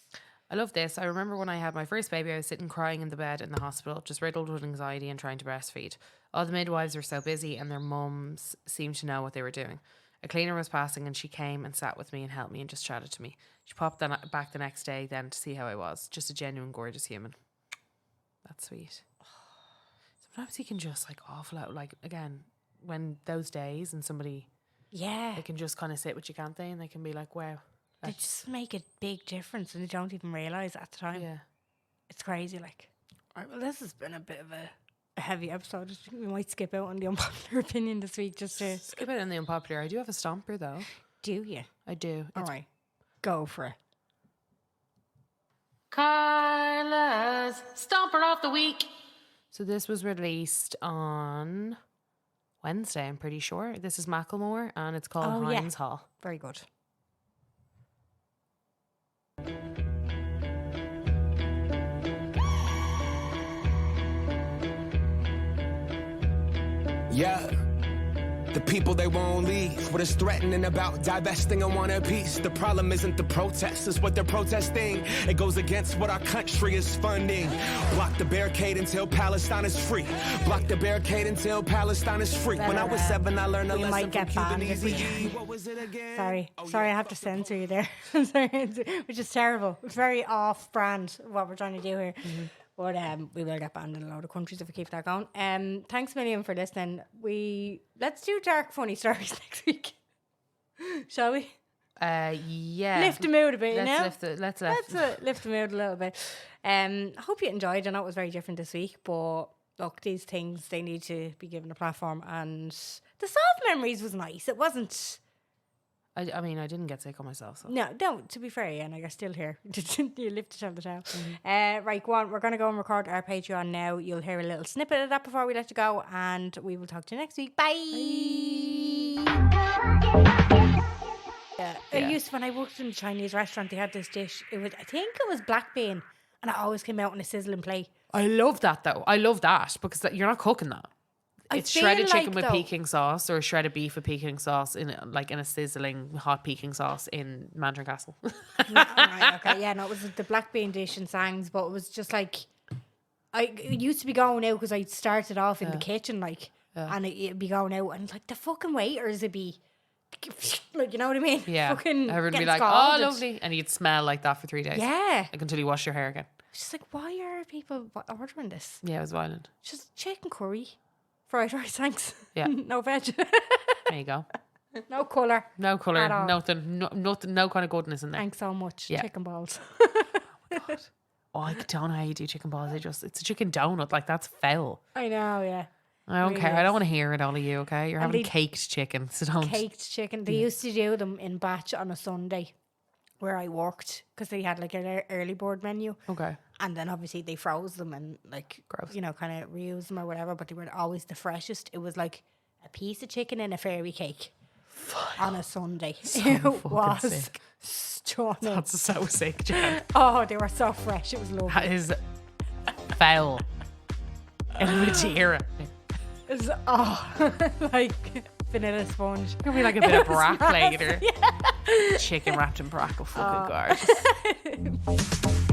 I love this. I remember when I had my first baby, I was sitting crying in the bed in the hospital, just riddled with anxiety and trying to breastfeed. All the midwives were so busy, and their mums seemed to know what they were doing. A cleaner was passing, and she came and sat with me and helped me and just chatted to me. She popped back the next day then to see how I was. Just a genuine, gorgeous human. That's sweet. Sometimes you can just like awful out. Like, again, when those days and somebody, Yeah. they can just kind of sit with you, can't they? And they can be like, wow. They just make a big difference, and they don't even realise at the time. Yeah. It's crazy, like. All right, well, this has been a bit of a heavy episode. I think we might skip out on the unpopular opinion this week just to... Skip it in the unpopular. I do have a stomper, though. Do you? I do. All right. Go for it. Kyla's Stomper of the Week. So this was released on Wednesday, I'm pretty sure. This is Macklemore, and it's called Hines Hall. Very good. Yeah. The people, they won't leave. What is threatening about divesting and want a piece? The problem isn't the protest, it's what they're protesting. It goes against what our country is funding. Block the barricade until Palestine is free. Block the barricade until Palestine is free. When I was 7, I learned a we lesson might from get Cuban banned if we- Easy. What was it again? Sorry. Oh, Sorry, yeah. I have to censor you there. Sorry, which is terrible. It's very off-brand what we're trying to do here. Mm-hmm. But we will get banned in a lot of countries if we keep that going. Thanks a million for listening. Let's do dark funny stories next week. Shall we? Yeah. Lift the mood a bit, you know? Let's Let's lift the mood a little bit. I hope you enjoyed. I know it was very different this week, but look, these things, they need to be given a platform. And the soft memories was nice. It wasn't... I mean, I didn't get sick on myself, so. No, to be fair, yeah, and you're still here. You live to tell the tale. Right, go on. We're going to go and record our Patreon now. You'll hear a little snippet of that before we let you go, and we will talk to you next week. Bye. Yeah. I used to, when I worked in a Chinese restaurant, they had this dish. I think it was black bean, and it always came out on a sizzling plate. I love that, though. I love that because you're not cooking that. It's feel shredded chicken like, with though- Peking sauce, or shredded beef with Peking sauce in a sizzling hot Peking sauce in Mantron Castle. Right, okay, yeah, no, it was the black bean dish in Sangs, but it was just like, it used to be going out because I started off in the kitchen, like, and it'd be going out, and like the fucking waiters would be like, you know what I mean? Yeah. Fucking Everyone would be getting like, oh, scalded. lovely. And you'd smell like that for 3 days. Yeah. Like until you wash your hair again. She's like, why are people ordering this? Yeah, it was violent. Just chicken curry, fried rice, thanks. Yeah. No veg. There you go. No colour. No At colour, all. nothing, nothing, no kind of goodness in there. Thanks so much. Yeah. Chicken balls. Oh, I don't know how you do chicken balls. It's a chicken donut. Like, that's foul. I know, yeah. I don't Really care. I don't is. want to hear it, all of you, okay? You're having they- caked chicken, so don't. Caked chicken. They used to do them in batch on a Sunday where I worked because they had like an early board menu. Okay. And then obviously they froze them and like, Gross. you know, kind of reuse them or whatever. But they were always the freshest. It was like a piece of chicken in a fairy cake on a Sunday. It was sick. stunning. That's so sick, Jen. Oh, they were so fresh. It was lovely. That is foul. In Madeira. It was, like vanilla sponge. It'll be like a bit of brack mad. later. Chicken wrapped in brack. Oh, fucking gorgeous.